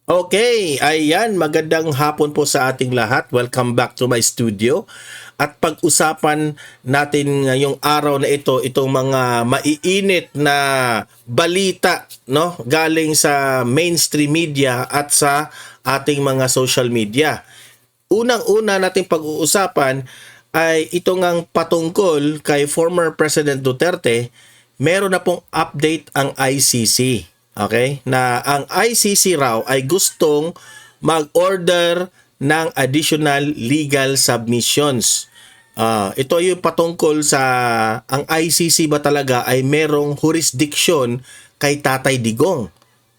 Okay, ayan, magandang hapon po sa ating lahat. Welcome back to my studio. At pag-usapan natin ngayong araw na ito, itong mga maiinit na balita, no, galing sa mainstream media at sa ating mga social media. Unang-una nating pag-uusapan ay ito ngang patungkol kay former President Duterte. Meron na pong update ang ICC. Okay? Na ang ICC raw ay gustong mag-order ng additional legal submissions. Ito yung patungkol sa ang ICC ba talaga ay merong jurisdiction kay Tatay Digong.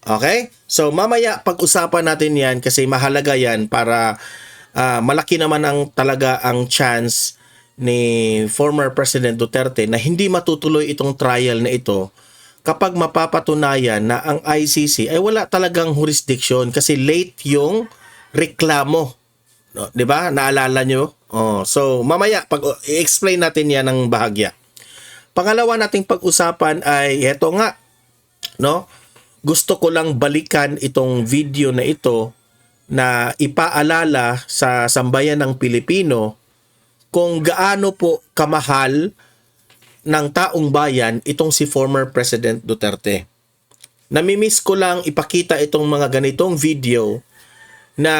Okay? So mamaya pag-usapan natin yan kasi mahalaga yan para malaki naman ang talaga ang chance ni former President Duterte na hindi matutuloy itong trial na ito kapag mapapatunayan na ang ICC ay wala talagang jurisdiction kasi late yung reklamo. No, 'di ba? Naalala nyo? So mamaya pag i-explain natin 'yan ng bahagya. Pangalawa nating pag-usapan ay eto nga, no? Gusto ko lang balikan itong video na ito na ipaalala sa sambayan ng Pilipino kung gaano po kamahal ng taong bayan itong si former President Duterte. Namimiss ko lang ipakita itong mga ganitong video na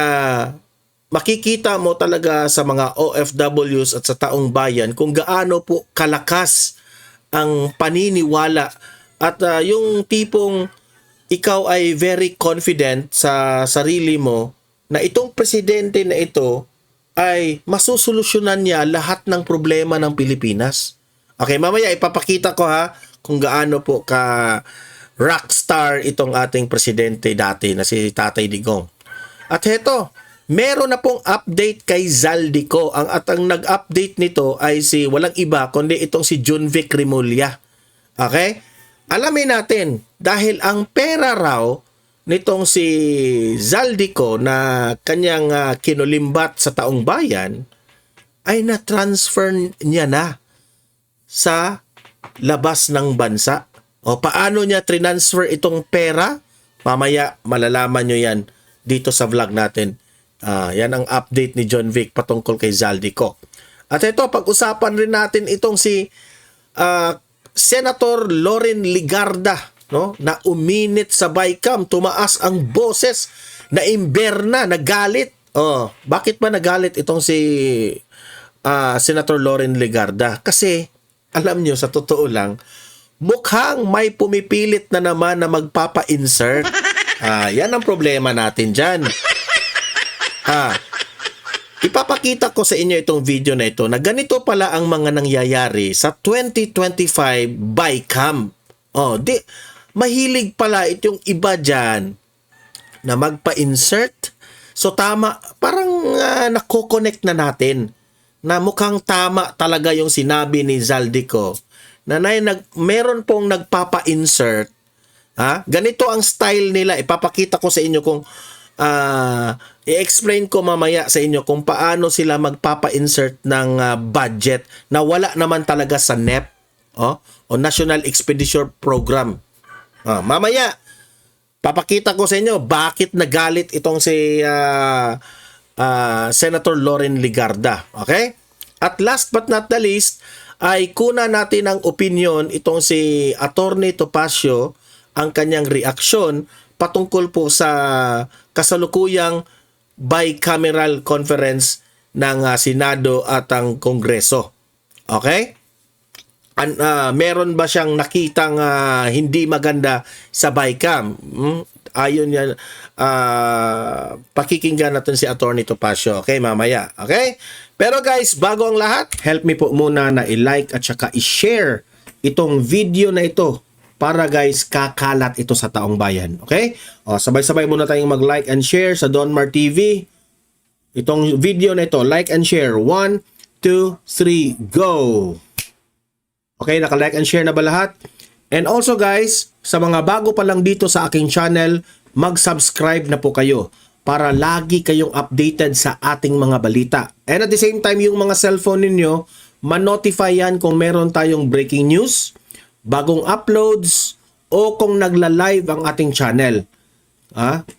makikita mo talaga sa mga OFWs at sa taong bayan kung gaano po kalakas ang paniniwala at yung tipong ikaw ay very confident sa sarili mo na itong presidente na ito ay masusolusyonan niya lahat ng problema ng Pilipinas. Okay, mamaya ipapakita ko ha kung gaano po ka rockstar itong ating presidente dati na si Tatay Digong. At heto, meron na pong update kay Zaldico. Ang nag-update nito ay si walang iba kundi itong si Junvic Rimulya. Okay? Alamin natin dahil ang pera raw nitong si Zaldico na kanyang kinulimbat sa taong bayan ay na-transfer niya na sa labas ng bansa. O paano niya transfer itong pera? Mamaya malalaman nyo yan dito sa vlog natin. Yan ang update ni John Vic patungkol kay Zaldico. At ito, pag-usapan rin natin itong si Senator Loren Legarda, no? Na uminit sa BICAM, tumaas ang boses, naimberna, nagalit. Bakit ba nagalit itong si Senator Loren Legarda? Kasi alam nyo, sa totoo lang, mukhang may pumipilit na naman na magpapa-insert. Yan ang problema natin dyan. Ipapakita ko sa inyo itong video na ito na ganito pala ang mga nangyayari sa 2025 BICAM. Mahilig pala itong iba dyan na magpa-insert. So tama, parang nako-connect na natin na mukhang tama talaga yung sinabi ni Zaldico na meron pong nagpapa-insert. Ganito ang style nila. Ipapakita ko sa inyo kung i-explain ko mamaya sa inyo kung paano sila magpapa-insert ng budget na wala naman talaga sa NEP o National Expenditure Program. Mamaya papakita ko sa inyo bakit nagalit itong si Senator Loren Legarda. Okay? At last but not the least, ay kuna natin ang opinion itong si Attorney Topacio, ang kanyang reaksyon patungkol po sa kasalukuyang bicameral conference ng Senado at ang Kongreso. Okay? Meron ba siyang nakitang hindi maganda sa BICAM? Ayon yan, pakikinggan natin si Attorney Topacio. Okay, mamaya. Okay? Pero guys, bago ang lahat, help me po muna na i-like at saka i-share itong video na ito para guys, kakalat ito sa taong bayan. Okay? Sabay-sabay muna tayong mag-like and share sa Donmar TV. Itong video na ito, like and share. 1, 2, 3, go! Okay, naka-like and share na ba lahat? And also guys, sa mga bago pa lang dito sa aking channel, mag-subscribe na po kayo para lagi kayong updated sa ating mga balita. And at the same time, yung mga cellphone ninyo, ma-notify yan kung meron tayong breaking news, bagong uploads, o kung nagla-live ang ating channel.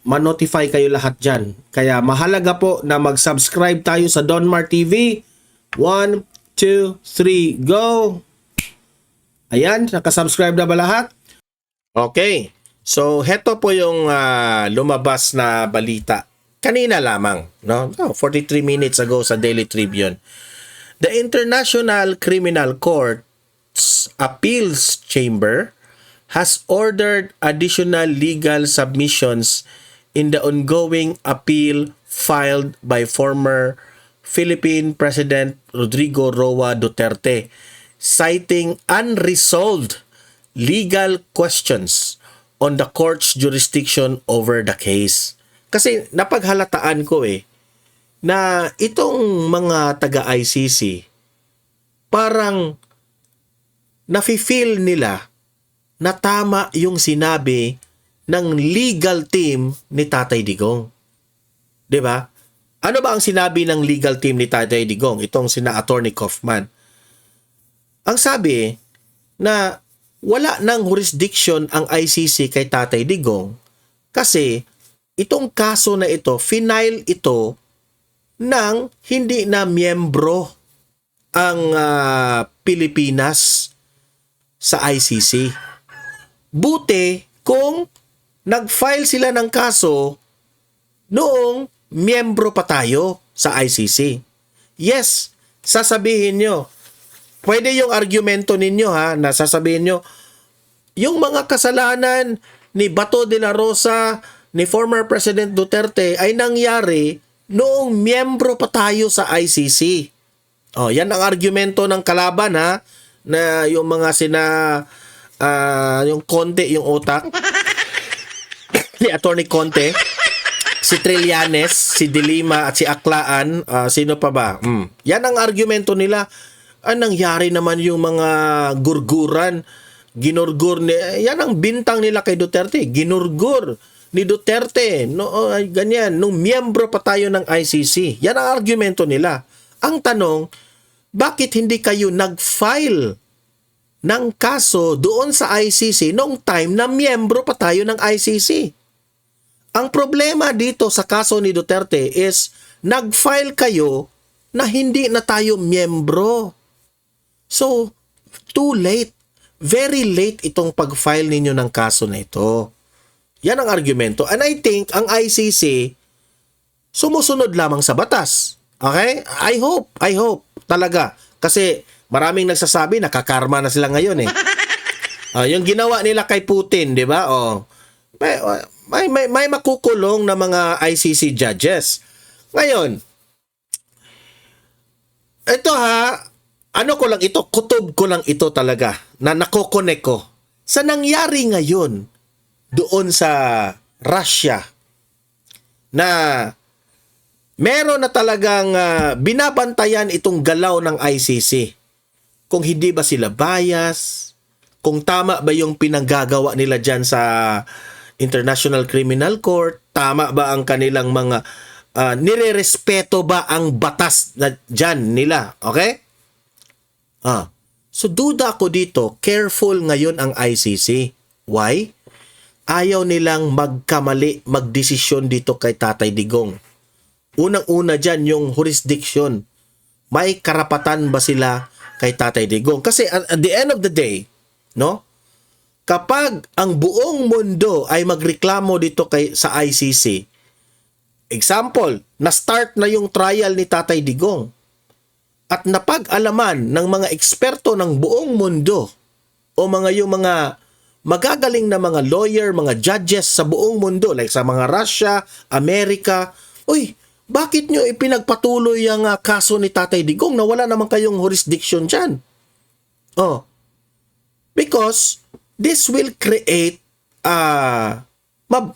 ma-notify kayo lahat dyan. Kaya mahalaga po na mag-subscribe tayo sa Donmar TV. 1, 2, 3, go! Ayan, nakasubscribe na ba lahat? Okay. So, heto po yung lumabas na balita. Kanina lamang, no? 43 minutes ago sa Daily Tribune. The International Criminal Court's Appeals Chamber has ordered additional legal submissions in the ongoing appeal filed by former Philippine President Rodrigo Roa Duterte, citing unresolved legal questions on the court's jurisdiction over the case. Kasi napaghalataan ko na itong mga taga-ICC parang nafi-feel nila na tama yung sinabi ng legal team ni Tatay Digong. 'Di ba? Ano ba ang sinabi ng legal team ni Tatay Digong? Itong sina Attorney Kaufman. Ang sabi na wala nang jurisdiction ang ICC kay Tatay Digong kasi itong kaso na ito, final ito ng hindi na miyembro ang Pilipinas sa ICC. Buti kung nag-file sila ng kaso noong miyembro pa tayo sa ICC. Yes, sasabihin nyo, pwede yung argumento ninyo na sasabihin nyo, yung mga kasalanan ni Bato de la Rosa, ni former President Duterte ay nangyari noong miyembro pa tayo sa ICC. Yan ang argumento ng kalaban na yung mga yung Conte, yung otak ni Attorney Conte, si Trillanes, si Dilima at si Aklaan, sino pa ba? Yan ang argumento nila. Nangyari naman yung mga gurguran, ginurgur yan ang bintang nila kay Duterte, ginurgur ni Duterte, ganyan, nung miyembro pa tayo ng ICC. Yan ang argumento nila. Ang tanong, bakit hindi kayo nag-file ng kaso doon sa ICC noong time na miyembro pa tayo ng ICC? Ang problema dito sa kaso ni Duterte is nag-file kayo na hindi na tayo miyembro. So, too late. Very late itong pag-file ninyo ng kaso na ito. Yan ang argumento. And I think ang ICC sumusunod lamang sa batas. Okay? I hope talaga. Kasi maraming nagsasabi nakakarma na sila ngayon yung ginawa nila kay Putin, di ba? May makukulong na mga ICC judges. Ngayon, ito kutob ko lang ito talaga na nakokonek ko sa nangyari ngayon doon sa Russia na meron na talagang binabantayan itong galaw ng ICC. Kung hindi ba sila bias, kung tama ba yung pinanggagawa nila dyan sa International Criminal Court, tama ba ang kanilang mga nirerespeto ba ang batas na dyan nila, okay? So duda ako dito, careful ngayon ang ICC. Why? Ayaw nilang magkamali, magdesisyon dito kay Tatay Digong. Unang-una dyan yung jurisdiction. May karapatan ba sila kay Tatay Digong? Kasi at the end of the day, no? Kapag ang buong mundo ay magreklamo dito sa ICC, example, na-start na yung trial ni Tatay Digong at napag-alaman ng mga eksperto ng buong mundo o yung mga magagaling na mga lawyer, mga judges sa buong mundo, like sa mga Russia, Amerika, bakit nyo ipinagpatuloy ang kaso ni Tatay Digong na wala naman kayong jurisdiction dyan? Because this will create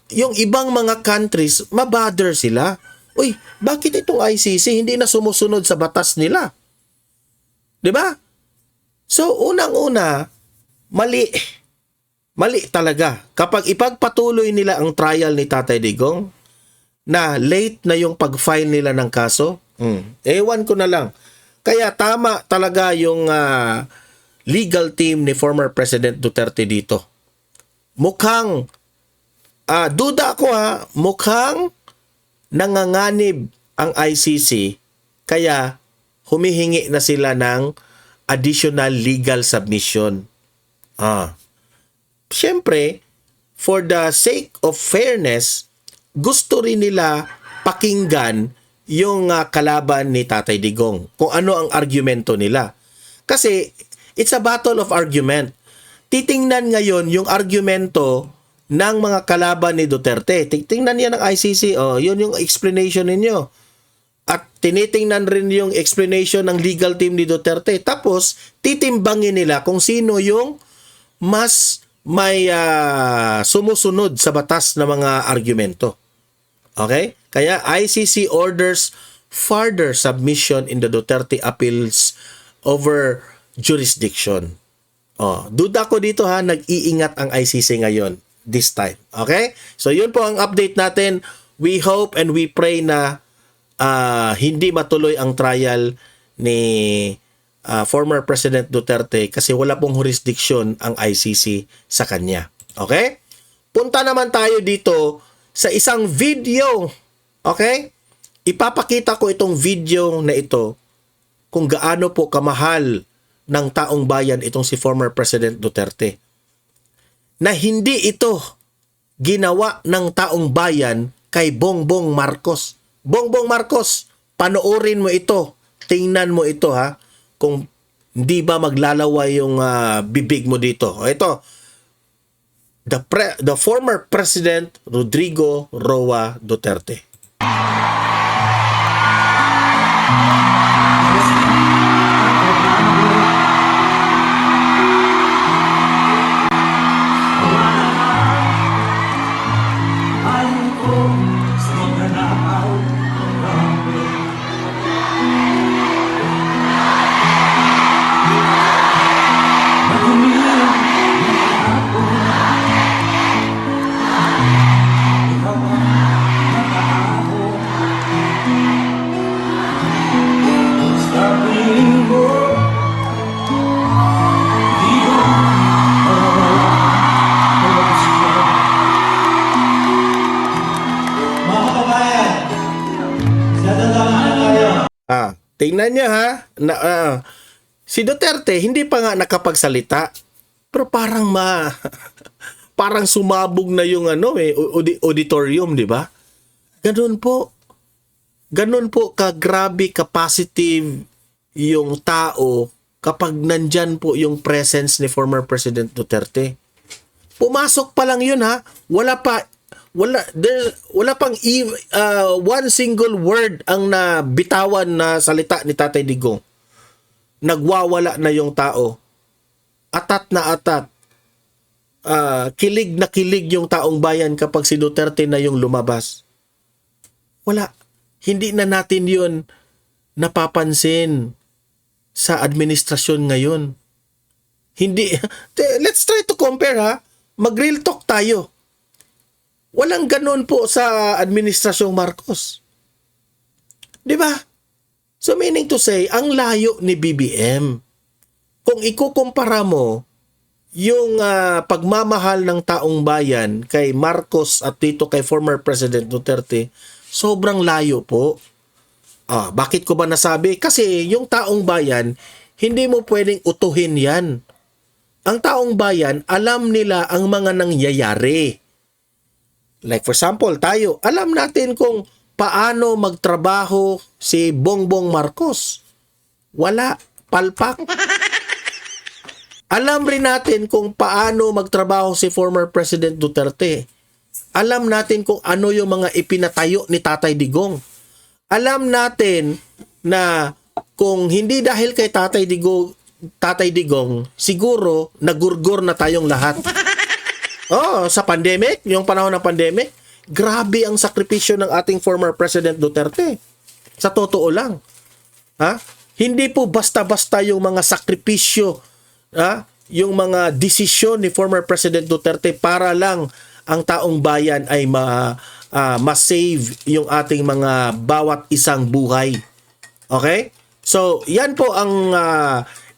yung ibang mga countries, mabother sila. Bakit itong ICC hindi na sumusunod sa batas nila? 'Di ba? So, unang-una, mali talaga. Kapag ipagpatuloy nila ang trial ni Tatay Digong, na late na yung pag-file nila ng kaso, ewan ko na lang. Kaya tama talaga yung legal team ni former President Duterte dito. Mukhang duda ako mukhang nanganganib ang ICC kaya humihingi na sila ng additional legal submission. Siyempre, for the sake of fairness, gusto rin nila pakinggan yung kalaban ni Tatay Digong, kung ano ang argumento nila. Kasi it's a battle of argument. Titingnan ngayon yung argumento ng mga kalaban ni Duterte. Titingnan niya ng ICC, yun yung explanation ninyo. At tinitingnan rin yung explanation ng legal team ni Duterte. Tapos, titimbangin nila kung sino yung mas may sumusunod sa batas na mga argumento. Okay? Kaya ICC orders further submission in the Duterte appeals over jurisdiction. Duda ko dito nag-iingat ang ICC ngayon this time. Okay? So yun po ang update natin. We hope and we pray na hindi matuloy ang trial ni former President Duterte kasi wala pong jurisdiction ang ICC sa kanya. Okay? Punta naman tayo dito sa isang video. Okay? Ipapakita ko itong video na ito kung gaano po kamahal ng taong bayan itong si former President Duterte. Na hindi ito ginawa ng taong bayan kay Bongbong Marcos. Bongbong Marcos, panoorin mo ito. Tingnan mo ito kung hindi ba maglalawa yung bibig mo dito. Ito, the former President Rodrigo Roa Duterte. Tingnan niya si Duterte hindi pa nga nakapagsalita pero parang parang sumabog na yung auditorium, di ba? Ganun po kagrabe ka-positive yung tao kapag nandyan po yung presence ni former President Duterte. Pumasok pa lang yun wala pang one single word ang nabitawan na salita ni Tatay Digong. Nagwawala na yung tao. Atat na atat. Kilig na kilig yung taong bayan kapag si Duterte na yung lumabas. Wala. Hindi na natin yun napapansin sa administrasyon ngayon. Hindi. Let's try to compare Mag-real talk tayo. Walang ganun po sa administrasyong Marcos. Di ba? So meaning to say, ang layo ni BBM. Kung ikukumpara mo yung pagmamahal ng taong bayan kay Marcos at dito kay former President Duterte, sobrang layo po. Bakit ko ba nasabi? Kasi yung taong bayan, hindi mo pwedeng utuhin yan. Ang taong bayan, alam nila ang mga nangyayari. Like for example, tayo, alam natin kung paano magtrabaho si Bongbong Marcos. Wala, palpak. Alam rin natin kung paano magtrabaho si former President Duterte. Alam natin kung ano yung mga ipinatayo ni Tatay Digong. Alam natin na kung hindi dahil kay Tatay Digong, siguro nagurgur na tayong lahat. Sa pandemic, yung panahon ng pandemic, grabe ang sakripisyo ng ating former President Duterte. Sa totoo lang. Hindi po basta-basta yung mga sakripisyo, yung mga desisyon ni former President Duterte para lang ang taong bayan ay ma-save yung ating mga bawat isang buhay. Okay? So, yan po ang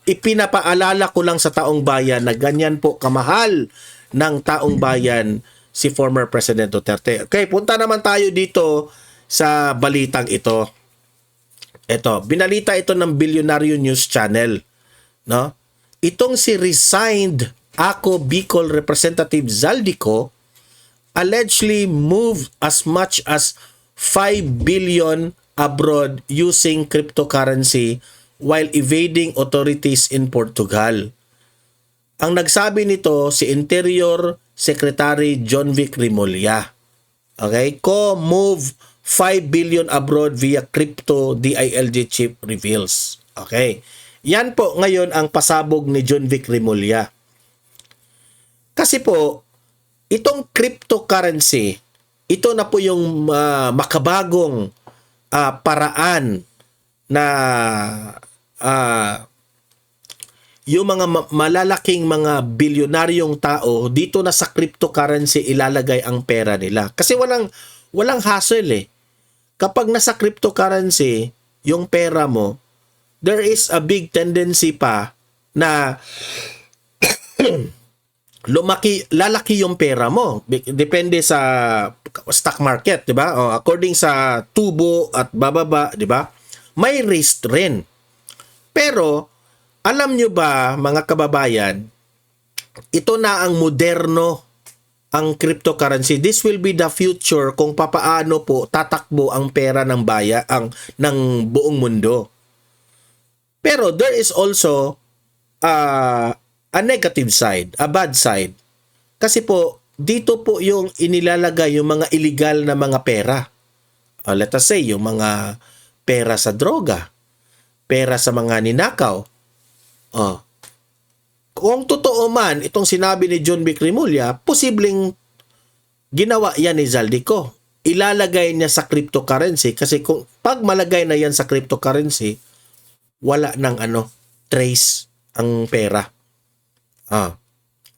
ipinapaalala ko lang sa taong bayan na ganyan po kamahal ng taong bayan si former President Duterte. Okay, punta naman tayo dito sa balitang ito. Ito, binalita ito ng Bilyonaryo News Channel, no? Itong si resigned Ako Bicol Representative Zaldico allegedly moved as much as 5 billion abroad using cryptocurrency while evading authorities in Portugal. Ang nagsabi nito si Interior Secretary John Vic Rimulya. Okay? Move 5 billion abroad via crypto, DILG chief reveals. Okay. Yan po ngayon ang pasabog ni John Vic Rimulya. Kasi po, itong cryptocurrency, ito na po yung makabagong paraan na yung mga malalaking mga bilyonaryong tao dito na sa cryptocurrency ilalagay ang pera nila. Kasi walang hassle eh. Kapag nasa cryptocurrency, yung pera mo, there is a big tendency pa na lalaki yung pera mo. Depende sa stock market, di ba? According sa tubo at bababa, di ba? May risk rin. Pero, alam nyo ba, mga kababayan, ito na ang moderno ang cryptocurrency. This will be the future kung papaano po tatakbo ang pera ng ng buong mundo. Pero there is also a negative side, a bad side. Kasi po dito po yung inilalagay yung mga illegal na mga pera. Let us say yung mga pera sa droga, pera sa mga ninakaw. Kung totoo man itong sinabi ni John Vic Rimulya, posibleng ginawa yan ni Zaldico. Ilalagay niya sa cryptocurrency kasi kung pag malagay na yan sa cryptocurrency, wala nang trace ang pera.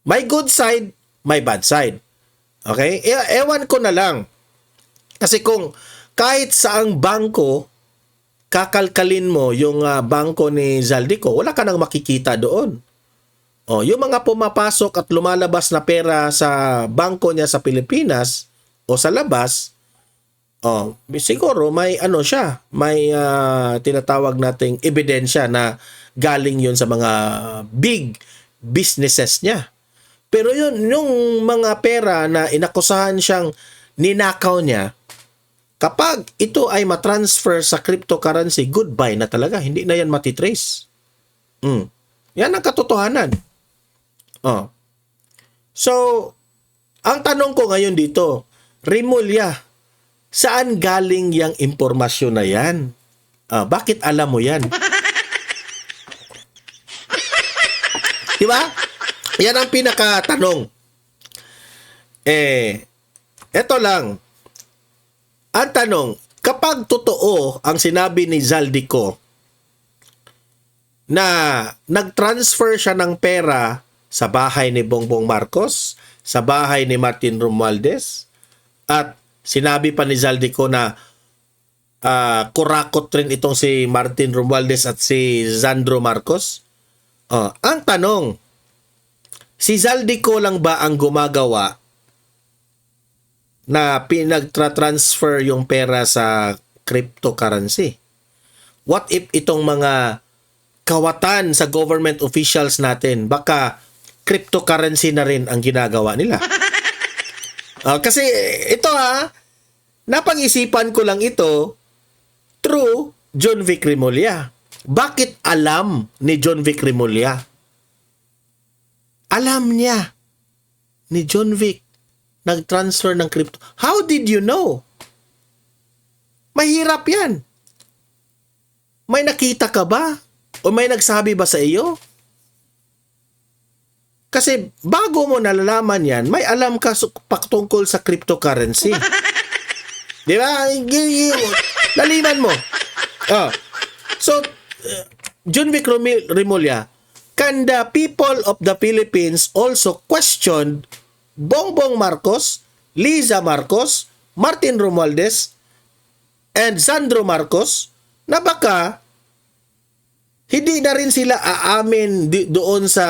May good side, may bad side. Okay? Ewan ko na lang. Kasi kung kahit saang bangko, kakalkalin mo yung bangko ni Zaldico, wala ka nang makikita doon. Yung mga pumapasok at lumalabas na pera sa bangko niya sa Pilipinas o sa labas, siguro may siya, may tinatawag nating ebidensya na galing yun sa mga big businesses niya. Pero yung mga pera na inakusahan siyang ninakaw niya, kapag ito ay matransfer sa cryptocurrency, goodbye na talaga. Hindi na yan matitrace. Yan ang katotohanan. So, ang tanong ko ngayon dito, Rimulya, saan galing yung impormasyon na yan? Bakit alam mo yan? Diba? Yan ang pinakatanong. Eto lang. Ang tanong, kapag totoo ang sinabi ni Zaldico na nag-transfer siya ng pera sa bahay ni Bongbong Marcos, sa bahay ni Martin Romualdez, at sinabi pa ni Zaldico na kurakot rin itong si Martin Romualdez at si Sandro Marcos. Ang tanong, si Zaldico lang ba ang gumagawa na pinagtra-transfer yung pera sa cryptocurrency? What if itong mga kawatan sa government officials natin, baka cryptocurrency na rin ang ginagawa nila? Kasi ito napag-isipan ko lang ito through John Vic Rimulya. Bakit alam ni John Vic Rimulya? Alam niya ni John Vic nag-transfer ng crypto. How did you know? Mahirap yan. May nakita ka ba? O may nagsabi ba sa iyo? Kasi bago mo nalalaman yan, may alam ka patungkol sa cryptocurrency. Di ba? Laliman mo. So, John Vic Rimulya, can the people of the Philippines also question Bongbong Marcos, Liza Marcos, Martin Romualdez, and Sandro Marcos na baka hindi na rin sila aamin doon sa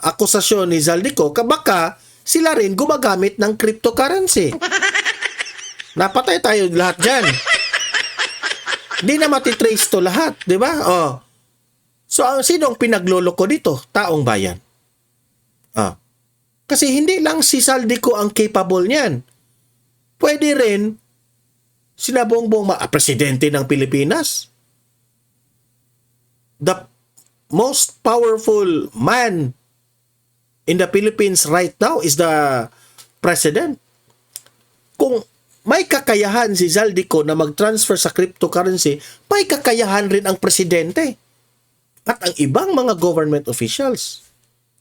akusasyon ni Zaldico, baka sila rin gumagamit ng cryptocurrency. Napatay tayo lahat dyan. Hindi na matitrace to lahat, di ba? Oh. So, sino ang pinagloloko dito? Taong bayan. Kasi hindi lang si Zaldico ang capable niyan. Pwede rin sila Bongbong presidente ng Pilipinas. The most powerful man in the Philippines right now is the president. Kung may kakayahan si Zaldico na mag-transfer sa cryptocurrency, may kakayahan rin ang presidente at ang ibang mga government officials.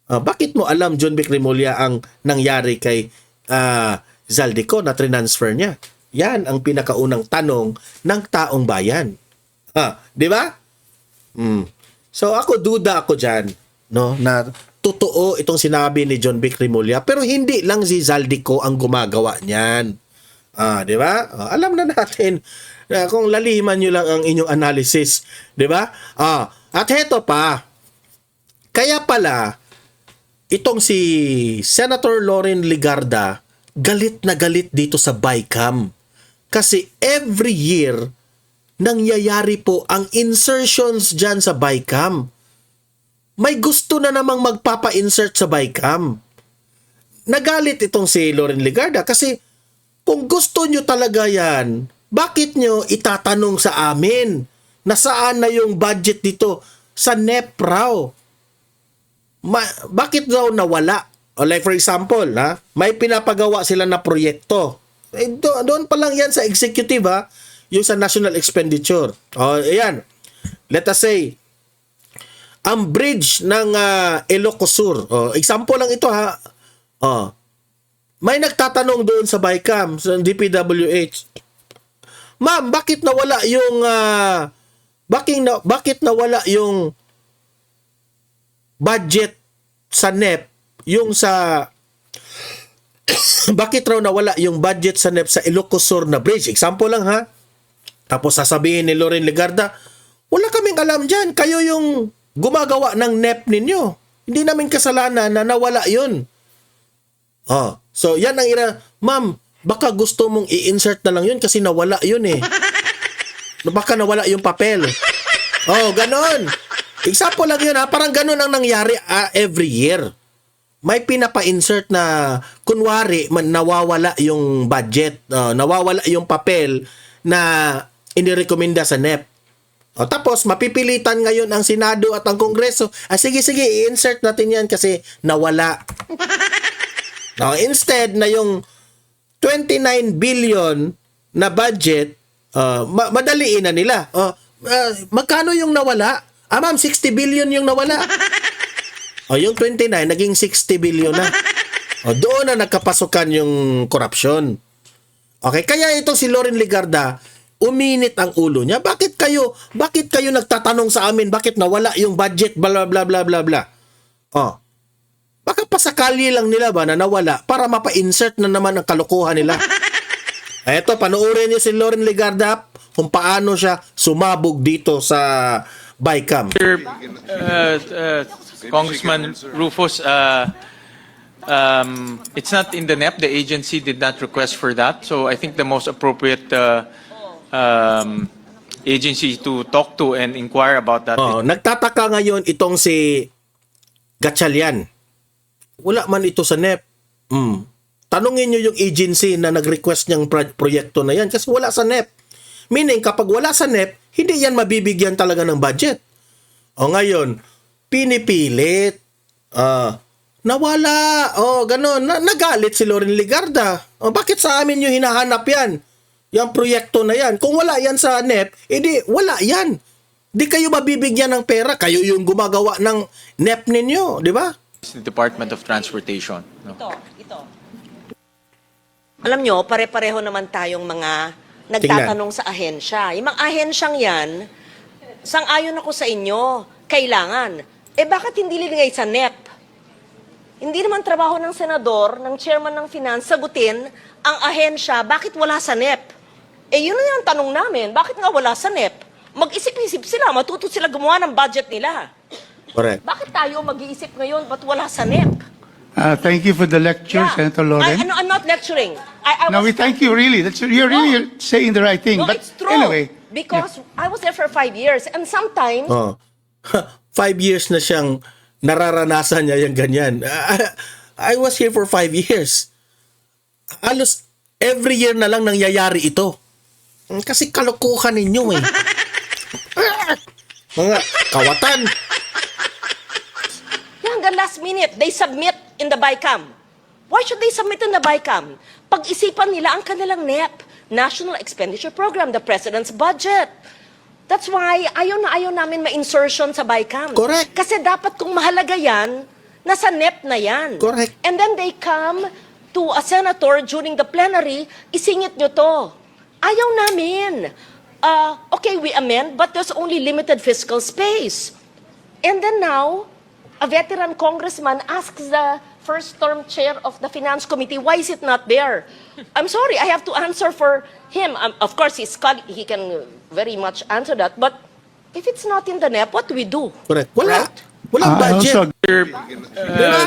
Bakit mo alam, John Vic Remulla, ang nangyari kay Zaldico na transfer niya? Yan ang pinakaunang tanong ng taong bayan. Di ba? So duda ako dyan, no, na totoo itong sinabi ni John Vic Remulla, pero hindi lang si Zaldico ang gumagawa niyan. Di ba? Alam na natin kung laliman nyo lang ang inyong analysis, di ba? At heto pa, kaya pala itong si Senator Loren Legarda galit na galit dito sa BICAM. Kasi every year nangyayari po ang insertions dyan sa BICAM. May gusto na namang magpapa-insert sa BICAM. Nagalit itong si Loren Legarda kasi kung gusto nyo talaga yan, bakit nyo itatanong sa amin na saan na yung budget dito? Sa NEP raw. Bakit daw nawala? Like for example, may pinapagawa sila na proyekto. Doon pa lang yan sa executive, yung sa national expenditure. Ayan. Let us say, ang bridge ng Ilocos Sur. Example lang ito, may nagtatanong doon sa BICAM, sa DPWH. Ma'am, bakit nawala yung bakit nawala yung budget sa NEP, yung sa bakit raw nawala yung budget sa NEP sa Ilocos Sur na bridge? Example lang, Tapos sasabihin ni Loren Legarda, wala kaming alam dyan. Kayo yung gumagawa ng NEP ninyo. Hindi namin kasalanan na nawala yun. So yan ang ma'am, baka gusto mong i-insert na lang yun kasi nawala yun eh. Baka nawala yung papel. Ganon. Example lang yun, parang ganon ang nangyari every year. May pinapa-insert na kunwari nawawala yung budget, nawawala yung papel na inirekomenda sa NEP. Tapos mapipilitan ngayon ang Senado at ang Kongreso, sige, i-insert natin yan kasi nawala. Instead na yung 29 billion na budget, madaliin na nila. Magkano yung nawala? Ma'am, 60 billion yung nawala. Yung 29, naging 60 billion na. Doon na nagkapasukan yung korupsyon. Okay, kaya itong si Loren Legarda, uminit ang ulo niya. Bakit kayo nagtatanong sa amin, bakit nawala yung budget, bla bla bla bla bla. Baka pasakali lang nila ba na nawala para mapa-insert na naman ang kalokohan nila. Eto, panoorin niyo si Loren Legarda kung paano siya sumabog dito sa BICAM. Congressman Rufus, it's not in the NEP. The agency did not request for that. So I think the most appropriate agency to talk to and inquire about that. Nagtataka ngayon itong si Gatchalian. Wala man ito sa NEP. Tanungin nyo yung agency na nag-request niyang proyekto na yan kasi wala sa NEP. Meaning, kapag wala sa NEP, hindi yan mabibigyan talaga ng budget. Ngayon, pinipilit. Nawala. Ganon. Nagalit si Loren Legarda. Bakit sa amin yung hinahanap yan? Yung proyekto na yan. Kung wala yan sa NEP, edi wala yan. Di kayo mabibigyan ng pera. Kayo yung gumagawa ng NEP ninyo. Di ba? The Department of Transportation. No? Ito. Alam nyo, pare-pareho naman tayong mga nagtatanong sa ahensya. Yung mga ahensyang yan, sang-ayon ako sa inyo, kailangan. Bakit hindi liligay sa NEP? Hindi naman trabaho ng senador, ng chairman ng finance, sagutin ang ahensya, bakit wala sa NEP? Yun na yung tanong namin, bakit nga wala sa NEP? Mag-isip-isip sila, matuto sila gumawa ng budget nila. Correct. Bakit tayo mag-iisip ngayon, ba't wala sa NEP? Thank you for the lecture, Senator Loren. I'm not lecturing. I No, was we thank you, really. You're really saying the right thing. No, But it's true. anyway, Because I was there for 5 years, and sometimes Oh. 5 years na siyang nararanasan niya yung ganyan. I was here for 5 years. Halos every year na lang nangyayari ito. Kasi kalokohan ninyo eh. Mga kawatan. hanggang last minute, they submit in the BICAM. Why should they submit in the BICAM? Pag-isipan nila ang kanilang NEP, National Expenditure Program, the President's Budget. That's why ayaw na ayaw namin ma-insertion sa BICAM. Correct. Kasi dapat kung mahalaga yan, nasa NEP na yan. Correct. And then they come to a senator during the plenary, isingit nyo to. Ayaw namin. Okay, we amend, but there's only limited fiscal space. And then now, a veteran congressman asks the first-term chair of the Finance Committee, why is it not there? I'm sorry, I have to answer for him. Of course, he can very much answer that. But if it's not in the NEP, what do we do? Correct. Wala. Right? Walang budget. also, Diba?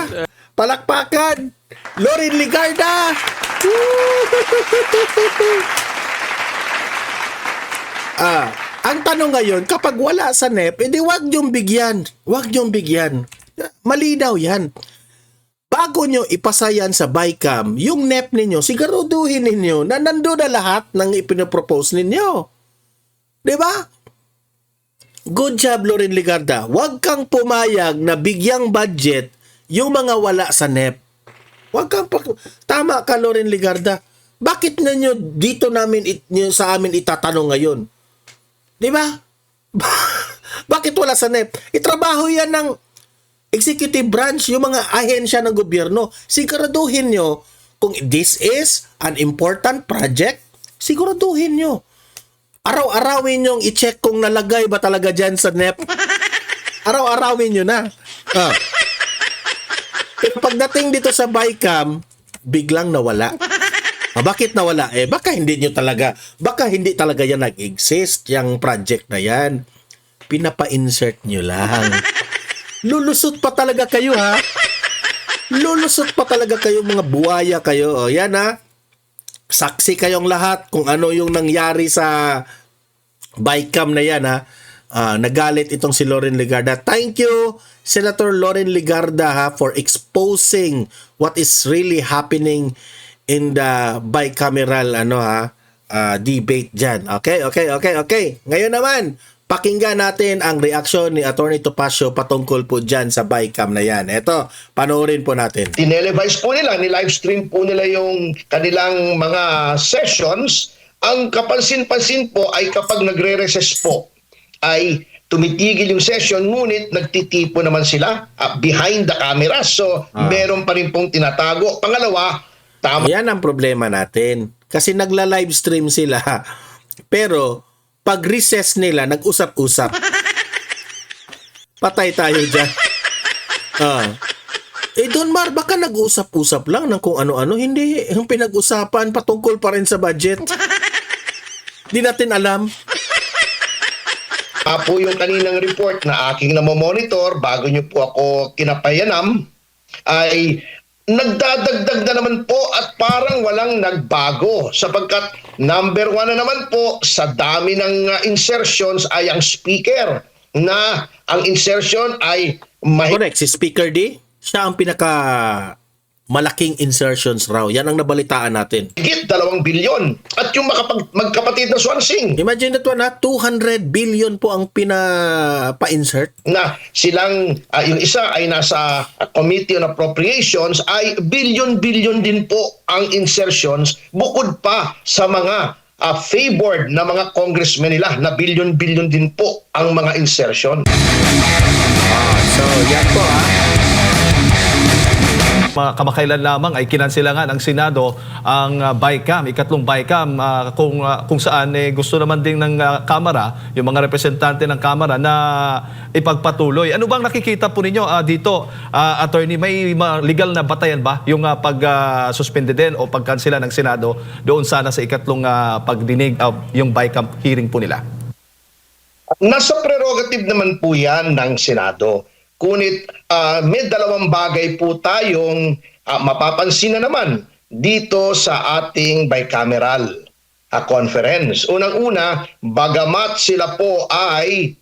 Palakpakan. Lorin Ligarda. Ang tanong ngayon, kapag wala sa NEP, edi wag niyong bigyan. Wag niyong bigyan. Malinaw yan. Bago nyo ipasa yan sa BICAM, yung NEP ninyo, siguraduhin ninyo na nandun na lahat ng ipinapropose ninyo. Diba? Good job, Lorin Ligarda. Huwag kang pumayag na bigyang budget yung mga wala sa NEP. Huwag kang tama ka, Lorin Ligarda. Bakit ninyo dito sa amin itatanong ngayon? Di ba? Bakit wala sa NEP? Itrabaho yan ng executive branch, yung mga ahensya ng gobyerno. Siguraduhin nyo kung this is an important project, siguraduhin nyo. Araw-arawin nyo i-check kung nalagay ba talaga dyan sa NEP. Araw-arawin nyo na. Pero pagdating dito sa BICAM, biglang nawala. Bakit nawala? Baka hindi talaga yan nag-exist, yung project na yan. Pinapa-insert nyo lang. Lulusot pa talaga kayo, ha? Lulusot pa talaga kayo, mga buwaya kayo. O, yan, ha? Saksi kayong lahat kung ano yung nangyari sa BICAM na yan, ha? Nagalit itong si Lorin Ligarda. Thank you, Senator Lorin Ligarda, ha, for exposing what is really happening in the bicameral debate dyan. Okay. Ngayon naman, pakinggan natin ang reaksyon ni Attorney Topacio patungkol po dyan sa BICAM na yan. Eto, panoorin po natin. Tinelevise po nila, ni-livestream po nila yung kanilang mga sessions. Ang kapansin-pansin po ay kapag nagre-recess po, ay tumitigil yung session, ngunit nagtitipo naman sila behind the camera. So, meron pa rin pong tinatago. Pangalawa, tama. Yan ang problema natin. Kasi nagla-livestream sila. Pero, pag recess nila, nag-usap-usap. Patay tayo dyan. Don Mar, baka nag-usap-usap lang ng kung ano-ano. Hindi, yung pinag-usapan patungkol pa rin sa budget. Di natin alam. Po yung kaninang report na aking namomonitor bago nyo po ako kinapayanam, ay nagdadagdag na naman po at parang walang nagbago sapagkat number 1 na naman po sa dami ng insertions ay ang speaker, na ang insertion ay Correct, si Speaker D, siya ang pinaka malaking insertions raw. Yan ang nabalitaan natin. higit 2 bilyon. At yung magkapatid na Swansing Imagine that one, 200 billion po ang pa-insert. na silang, yung isa ay nasa Committee on Appropriations, ay billion-billion din po ang insertions bukod pa sa mga favored na mga congressmen nila na billion-billion din po ang mga insertion. So, yan po Kamakailan lamang ay kinansilangan ng Senado ang BICAM, ikatlong BICAM, kung saan gusto naman din ng Kamara, yung mga representante ng Kamara na ipagpatuloy. Ano bang nakikita po ninyo dito, Attorney? May legal na batayan ba yung pag-suspende din o pagkansila ng Senado doon sana sa ikatlong pagdinig, yung BICAM hearing po nila? Nasa prerogative naman po yan ng Senado. Kunit may dalawang bagay po tayong mapapansin na naman dito sa ating bicameral conference. Unang-una, bagamat sila po ay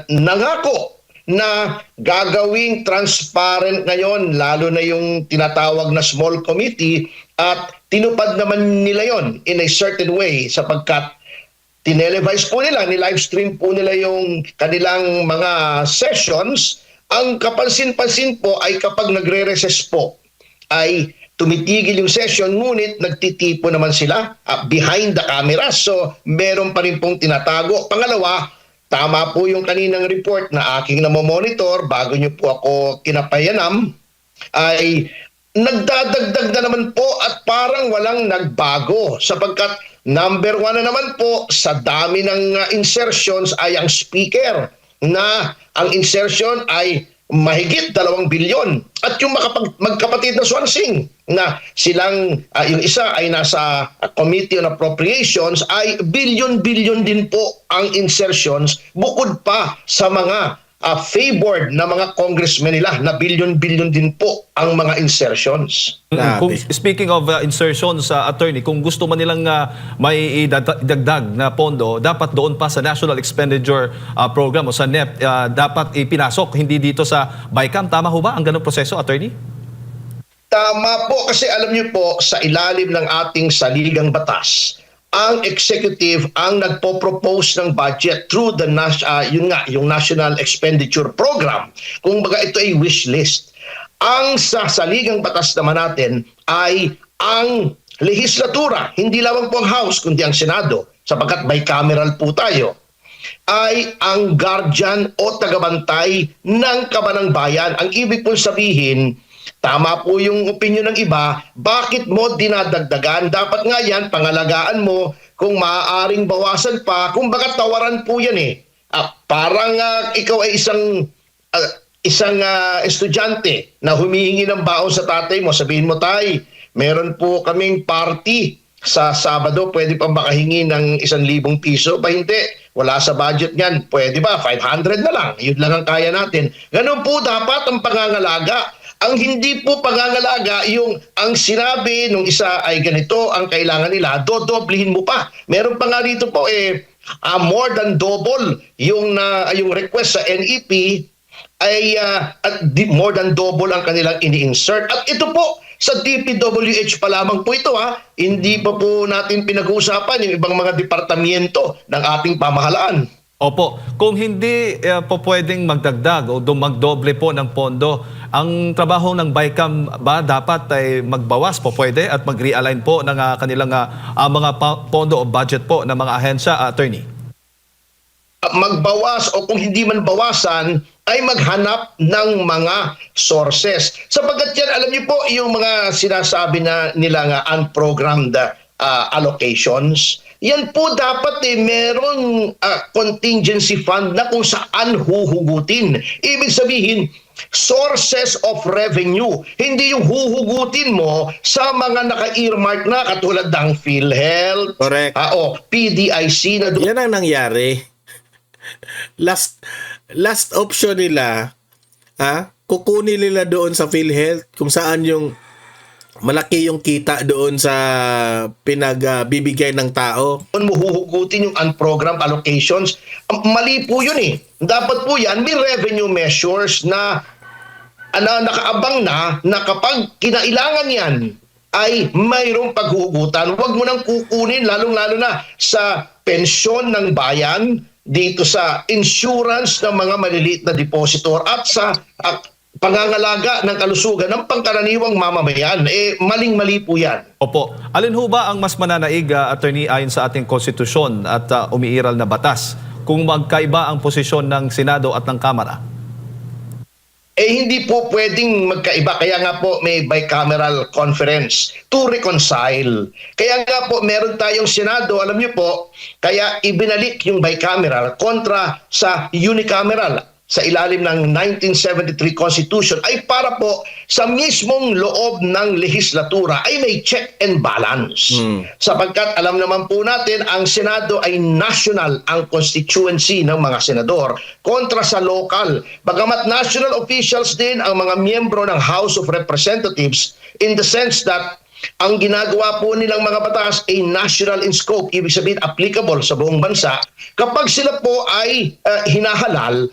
nangako na gagawing transparent ngayon, lalo na yung tinatawag na small committee, at tinupad naman nila yon in a certain way sapagkat tinelevise po nila, ni-livestream po nila yung kanilang mga sessions. Ang kapansin-pansin po ay kapag nagre-recess po, ay tumitigil yung session, ngunit nagtitipo naman sila behind the camera. So, meron pa rin pong tinatago. Pangalawa, tama po yung kaninang report na aking namomonitor bago nyo po ako kinapayanam, ay nagdadagdag na naman po at parang walang nagbago sapagkat number 1 na naman po sa dami ng insertions ay ang speaker, na ang insertion ay mahigit 2 bilyon. At yung magkapatid na Swansing na silang, yung isa ay nasa Committee on Appropriations, ay bilyon-bilyon din po ang insertions bukod pa sa mga favored na mga congressmen nila na bilyon-bilyon din po ang mga insertions. Kung, speaking of insertions, attorney, kung gusto man nilang may idagdag na pondo, dapat doon pa sa National Expenditure Program o sa NEP, dapat ipinasok, hindi dito sa BICAM. Tama ho ba ang ganong proseso, attorney? Tama po, kasi alam niyo po, sa ilalim ng ating saligang batas, ang executive ang nagpo-propose ng budget through the yung National Expenditure Program. Kung baga ito ay wish list. Ang sa saligang batas naman natin ay ang lehislatura, hindi lamang po ang House kundi ang Senado, sapagkat bicameral po tayo, ay ang guardian o tagabantay ng kabanang bayan. Ang ibig pong sabihin, tama po yung opinion ng iba, bakit mo dinadagdagan? Dapat nga yan, pangalagaan mo, kung maaaring bawasan pa, kung bagat tawaran po yan eh. Parang ikaw ay isang estudyante na humihingi ng baon sa tatay mo, sabihin mo, tay, meron po kaming party sa Sabado, pwede pa makahingi ng 1,000 piso? Ba hindi, wala sa budget niyan, pwede ba? 500 na lang, yun lang ang kaya natin. Ganun po dapat ang pangangalaga. Ang hindi po pangangalaga, yung ang sinabi nung isa ay ganito ang kailangan nila, dodoblihin mo pa. Meron pa nga dito po more than double yung request sa NEP ay more than double ang kanilang ini-insert. At ito po, sa DPWH pa lamang po ito hindi pa po natin pinag-uusapan yung ibang mga departamento ng ating pamahalaan. Opo, kung hindi po pwedeng magdagdag o magdoble po ng pondo, ang trabaho ng BICAM ba dapat ay magbawas po pwede at mag-realign po ng kanilang mga pondo o budget po ng mga ahensya, attorney? Magbawas o kung hindi man bawasan, ay maghanap ng mga sources. Sapagkat yan, alam niyo po, yung mga sinasabi na nila nga unprogrammed allocations, yan po dapat merong contingency fund na kung saan huhugutin. Ibig sabihin, sources of revenue. Hindi yung huhugutin mo sa mga naka-earmark na katulad ng PhilHealth, Correct. o PDIC na Yan ang nangyari. Last option nila, kukunin nila doon sa PhilHealth kung saan yung malaki yung kita doon sa pinagbibigay ng tao. mo huhugutin yung unprogrammed allocations. Mali po yun eh. Dapat po yan, may revenue measures na nakaabang na kapag kinailangan yan, ay mayroong paghuhugutan. Huwag mo nang kukunin, lalong-lalo na sa pensyon ng bayan, dito sa insurance ng mga maliliit na depositor at sa pangangalaga ng kalusugan ng pangkaraniwang mamamayan. Maling-mali po yan. Opo. Alin ho ba ang mas mananaig, attorney, ayon sa ating konstitusyon at umiiral na batas kung magkaiba ang posisyon ng Senado at ng Kamara? Hindi po pwedeng magkaiba. Kaya nga po may bicameral conference to reconcile. Kaya nga po meron tayong Senado, alam niyo po, kaya ibinalik yung bicameral kontra sa unicameral. sa ilalim ng 1973 Constitution ay para po sa mismong loob ng lehislatura ay may check and balance. Sapagkat alam naman po natin, ang Senado ay national ang constituency ng mga senador kontra sa local. Bagamat national officials din ang mga miyembro ng House of Representatives in the sense that ang ginagawa po nilang mga batas ay national in scope, ibig sabihin applicable sa buong bansa. Kapag sila po ay hinahalal,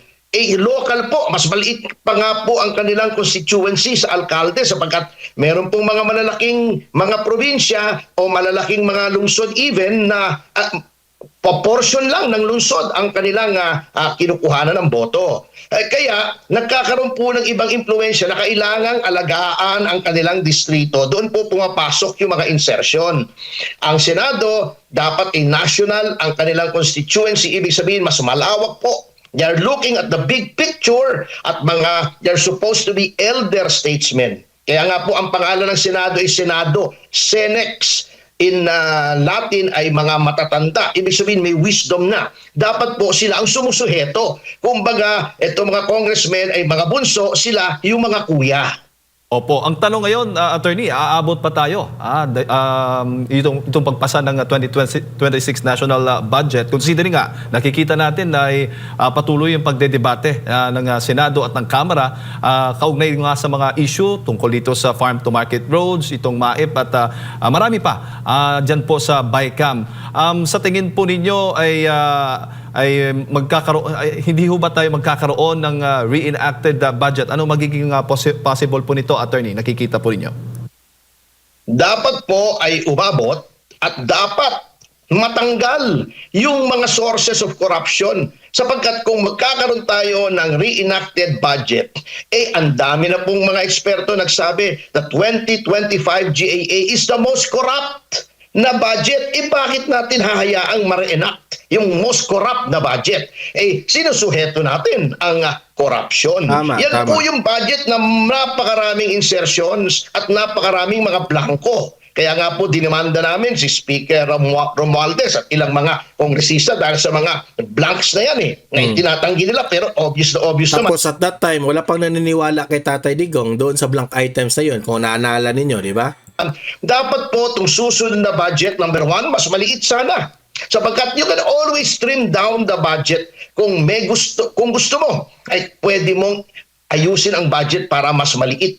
local po, mas maliit pa nga po ang kanilang constituency sa alkalde sapagkat meron pong mga malalaking mga probinsya o malalaking mga lungsod even na proportion lang ng lungsod ang kanilang kinukuhanan ng boto. Kaya nagkakaroon po ng ibang impluensya na kailangang alagaan ang kanilang distrito. Doon po pumapasok yung mga insertion. Ang Senado dapat ay national ang kanilang constituency, ibig sabihin mas malawak po. They're looking at the big picture at they're supposed to be elder statesmen. Kaya nga po ang pangalan ng Senado ay Senado, Senex. In Latin ay mga matatanda. Ibig sabihin may wisdom na. Dapat po sila ang sumusuheto. Kumbaga, itong mga congressmen ay mga bunso, sila yung mga kuya. Opo. Ang tanong ngayon, attorney, aabot pa tayo itong pagpasa ng 2026 national budget. Considering nga, nakikita natin na patuloy yung pagdedebate ng Senado at ng Kamara kaugnay nga sa mga issue tungkol dito sa farm to market roads, itong MAIP at marami pa dyan po sa BICAM. Sa tingin po ninyo ay hindi ho ba tayo magkakaroon ng reenacted budget? Ano magiging possible po nito, attorney? Nakikita po ninyo? Dapat po ay umabot at dapat matanggal yung mga sources of corruption. Sapagkat kung magkakaroon tayo ng reenacted budget, ang dami na pong mga eksperto nagsabi that 2025 GAA is the most corrupt na budget. Bakit natin hahayaang ma-reenact yung most corrupt na budget? Sinusuheto natin ang corruption. Yan po yung budget na napakaraming insertions at napakaraming mga blanco. Kaya nga po dinimanda namin si Speaker Romualdez at ilang mga kongresista dahil sa mga blanks na yan na tinatanggi nila pero obvious naman. Tapos at that time, wala pang naniniwala kay Tatay Digong doon sa blank items na yun, kung naaalala ninyo, di ba? Dapat po itong susunod na budget, number one, mas maliit sana. Sapagkat you can always trim down the budget kung gusto mo ay pwede mong ayusin ang budget para mas maliit.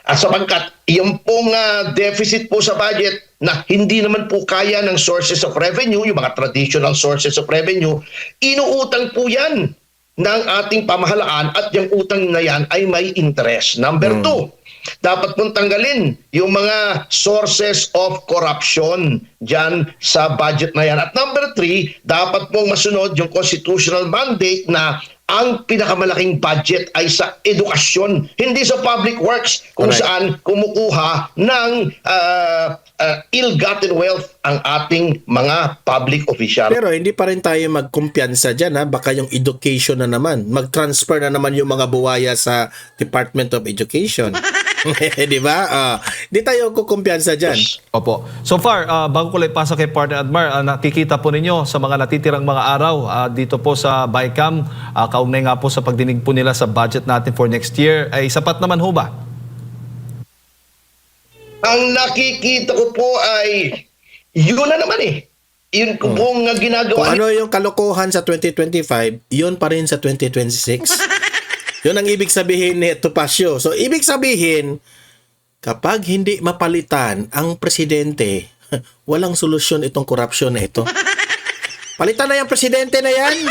Sapagkat yung pong deficit po sa budget na hindi naman po kaya ng sources of revenue, yung mga traditional sources of revenue, inuutang po yan ng ating pamahalaan at yung utang na yan ay may interest. Number two, dapat pong tanggalin yung mga sources of corruption dyan sa budget na yan. At number three, dapat pong masunod yung constitutional mandate na ang pinakamalaking budget ay sa edukasyon, hindi sa public works kung saan kumukuha ng ill-gotten wealth ang ating mga public official. Pero hindi pa rin tayo magkumpiyansa dyan. Baka yung education na naman. Mag-transfer na naman yung mga buwaya sa Department of Education. Di ba? Di tayo kukumpiyansa dyan. Opo. So far, bago ko lang ipasa kay Partner Admar, nakikita po ninyo sa mga natitirang mga araw dito po sa BICAM, kaugnay nga po sa pagdinig po nila sa budget natin for next year, ay sapat naman ho ba? Ang nakikita ko po ay yun na naman Yun po pong ginagawa. Kung ano yung kalokohan sa 2025, yun pa rin sa 2026. Yun ang ibig sabihin ni Topacio. So, ibig sabihin, kapag hindi mapalitan ang presidente, walang solusyon itong korupsyon na ito. Palitan na yung presidente na yan.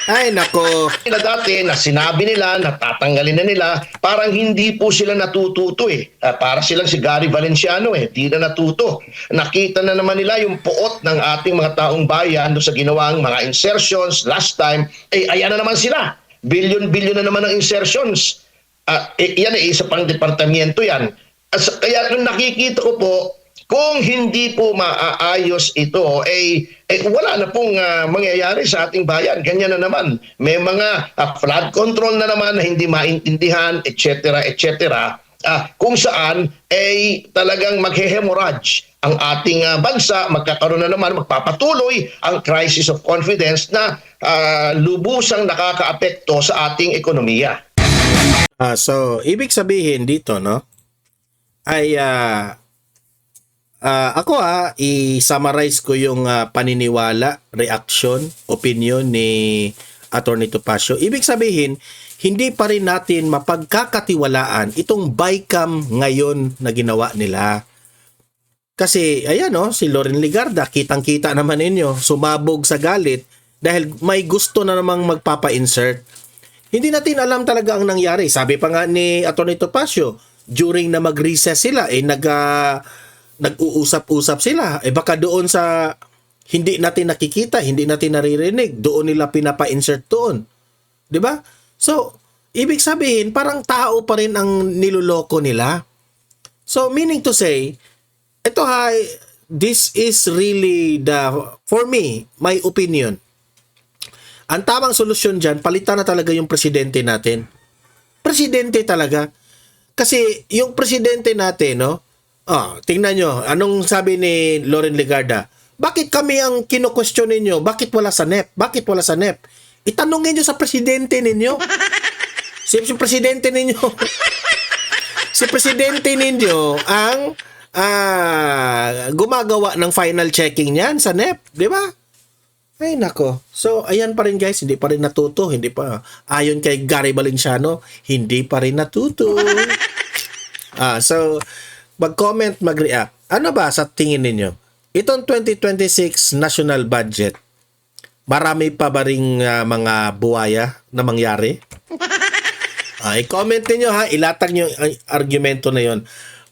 Ay, nako. Dati na sinabi nila, natatanggalin na nila, parang hindi po sila natututo para silang si Gary Valenciano di na natuto. Nakita na naman nila yung puot ng ating mga taong bayan doon sa ginawang mga insertions last time. Ayan na naman sila. Billion na naman ang insertions. Yan isa pang departamento yan. Kaya nakikita ko po, kung hindi po maaayos ito, wala na pong mangyayari sa ating bayan. Ganyan na naman. May mga flood control na naman na hindi maintindihan, etc. Kung saan talagang maghe-hemorrhage ang ating bansa, magkakaroon na naman, magpapatuloy ang crisis of confidence na lubusang nakakaapekto sa ating ekonomiya. So, ibig sabihin dito, no, ay ako i-summarize ko yung paniniwala, reaction, opinion ni Attorney Topacio. Ibig sabihin, hindi pa rin natin mapagkakatiwalaan itong BICAM ngayon na ginawa nila. Kasi, ayan si Loren Legarda, kitang-kita naman ninyo, sumabog sa galit dahil may gusto na namang magpapa-insert. Hindi natin alam talaga ang nangyari. Sabi pa nga ni Atty. Topacio, during na mag-recess sila, nag-uusap-usap sila. Baka doon sa hindi natin nakikita, hindi natin naririnig, doon nila pinapa-insert doon. 'Di ba? So, ibig sabihin, parang tao pa rin ang niloloko nila. So, meaning to say, this is really for me, my opinion. Ang tamang solusyon dyan, palitan na talaga yung presidente natin. Presidente talaga. Kasi yung presidente natin, tingnan nyo, anong sabi ni Loren Legarda? Bakit kami ang kino-question ninyo? Bakit wala sa NEP? Bakit wala sa NEP? Itanongin nyo sa presidente ninyo. Si presidente ninyo. Si presidente ninyo ang gumagawa ng final checking niyan sa NEP. Di ba? Ay nako. So, ayan pa rin guys, hindi pa rin natuto. Hindi pa. Ayon kay Gary Valenciano, hindi pa rin natuto. So, mag-comment, mag-react. Ano ba sa tingin ninyo? Itong 2026 national budget, marami pa ba ring mga buwaya na mangyari? I-comment niyo ilatag niyo ang argumento na yon.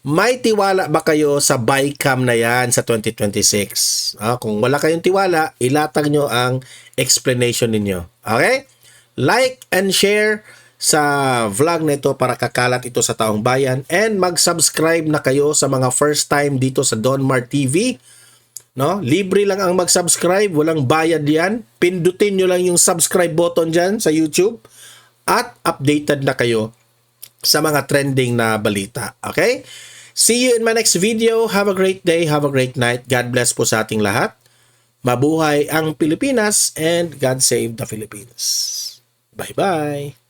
May tiwala ba kayo sa BICAM na yan sa 2026? Kung wala kayong tiwala, ilatag nyo ang explanation ninyo. Okay? Like and share sa vlog na ito para kakalat ito sa taong bayan. And mag-subscribe na kayo sa mga first time dito sa Donmar TV. No? Libre lang ang mag-subscribe. Walang bayad yan. Pindutin nyo lang yung subscribe button dyan sa YouTube. At updated na kayo sa mga trending na balita. Okay? See you in my next video. Have a great day. Have a great night. God bless po sa ating lahat. Mabuhay ang Pilipinas and God save the Philippines. Bye-bye.